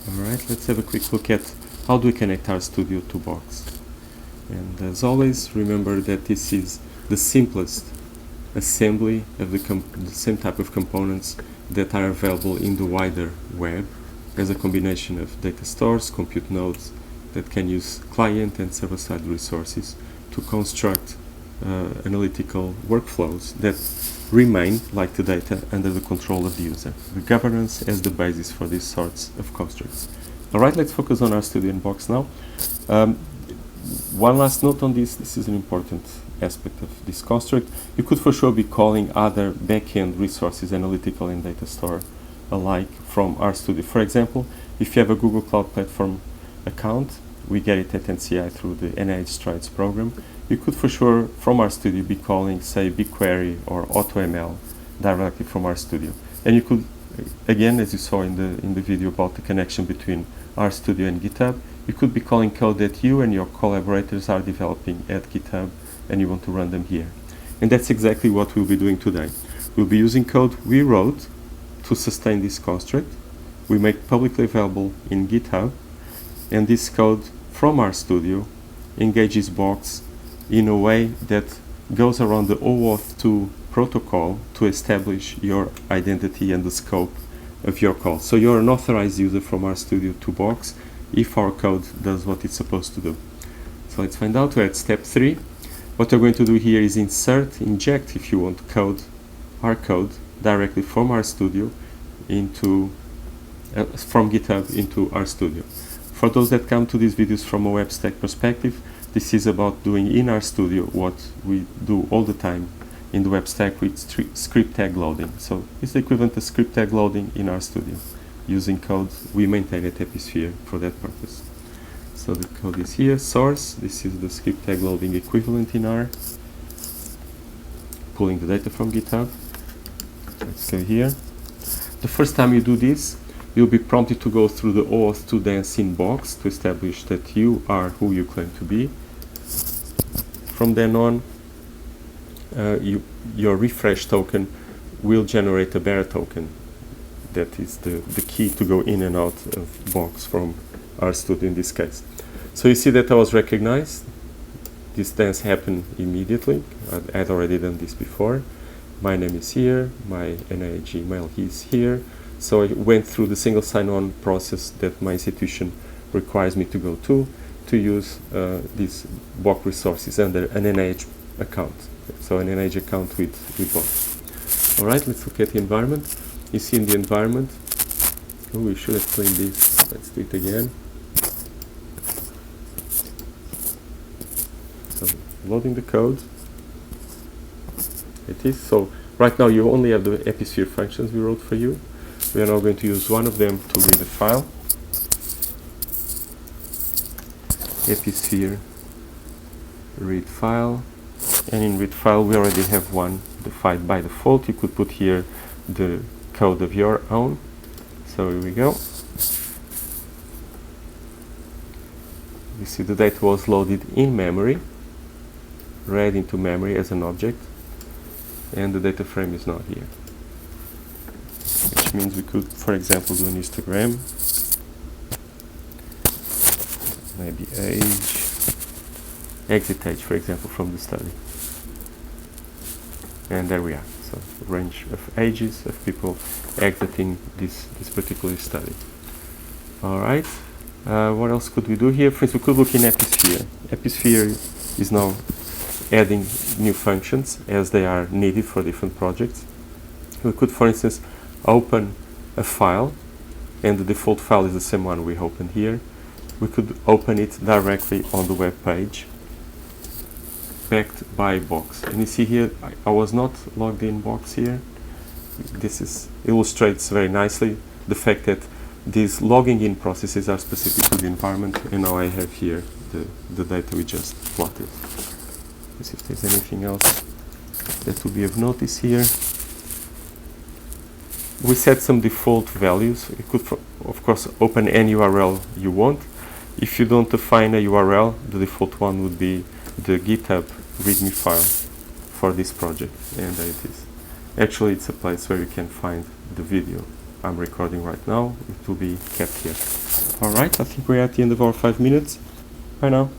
Alright, let's have a quick look at how do we connect RStudio to Box. And as always, remember that this is the simplest assembly of the same type of components that are available in the wider web as a combination of data stores, compute nodes that can use client and server-side resources to construct analytical workflows that remain, like the data, under the control of the user. The governance as the basis for these sorts of constructs. Alright, let's focus on RStudio and Box now. One last note on this is an important aspect of this construct. You could for sure be calling other backend resources, analytical and data store alike, from RStudio. For example, if you have a Google Cloud Platform account, we get it at NCI through the NIH Strides program. You could for sure from RStudio be calling, say, BigQuery or AutoML directly from RStudio. And you could, again, as you saw in the video about the connection between RStudio and GitHub, you could be calling code that you and your collaborators are developing at GitHub and you want to run them here. And that's exactly what we'll be doing today. We'll be using code we wrote to sustain this construct. We make publicly available in GitHub, and this code from RStudio engages Box in a way that goes around the OAuth 2 protocol to establish your identity and the scope of your call. So you're an authorized user from RStudio to Box if our code does what it's supposed to do. So let's find out. We're at step 3. What we're going to do here is inject, if you want, our code directly from RStudio into from GitHub into RStudio. For those that come to these videos from a web stack perspective, this is about doing in RStudio what we do all the time in the web stack with script tag loading. So it's the equivalent of script tag loading in RStudio, using code we maintain at episphere for that purpose. So the code is here, source. This is the script tag loading equivalent in R. Pulling the data from GitHub. Let's go here. The first time you do this, you'll be prompted to go through the OAuth 2 dance in Box to establish that you are who you claim to be. From then on, your refresh token will generate a bearer token. That is the key to go in and out of Box from RStudio in this case. So you see that I was recognized. This dance happened immediately. I had already done this before. My name is here, my NIH email is here. So I went through the single sign-on process that my institution requires me to go to use these Box resources under an NIH account. So an NIH account with Box. Alright, let's look at the environment. You see in the environment, oh, we should have cleaned this. Let's do it again. So loading the code. It is. So right now you only have the episphere functions we wrote for you. We are now going to use one of them to read the file. Episphere read file. And in read file we already have one defined by default. You could put here the code of your own. So here we go. You see the data was loaded in memory, read into memory as an object, and the data frame is not here. Which means we could, for example, do an histogram, maybe exit age, for example, from the study. And there we are. So a range of ages of people exiting this particular study. Alright, what else could we do here? For instance, we could look in episphere. Episphere is now adding new functions as they are needed for different projects. We could, for instance, open a file, and the default file is the same one we opened here. We could open it directly on the web page, backed by Box. And you see here, I was not logged in Box here. This illustrates very nicely the fact that these logging in processes are specific to the environment, and now I have here the data we just plotted. Let's see if there's anything else that would be of notice here. We set some default values. You could, of course, open any URL you want. If you don't define a URL, the default one would be the GitHub README file for this project, and there it is. Actually, it's a place where you can find the video I'm recording right now, it will be kept here. Alright, I think we're at the end of our 5 minutes. Bye now.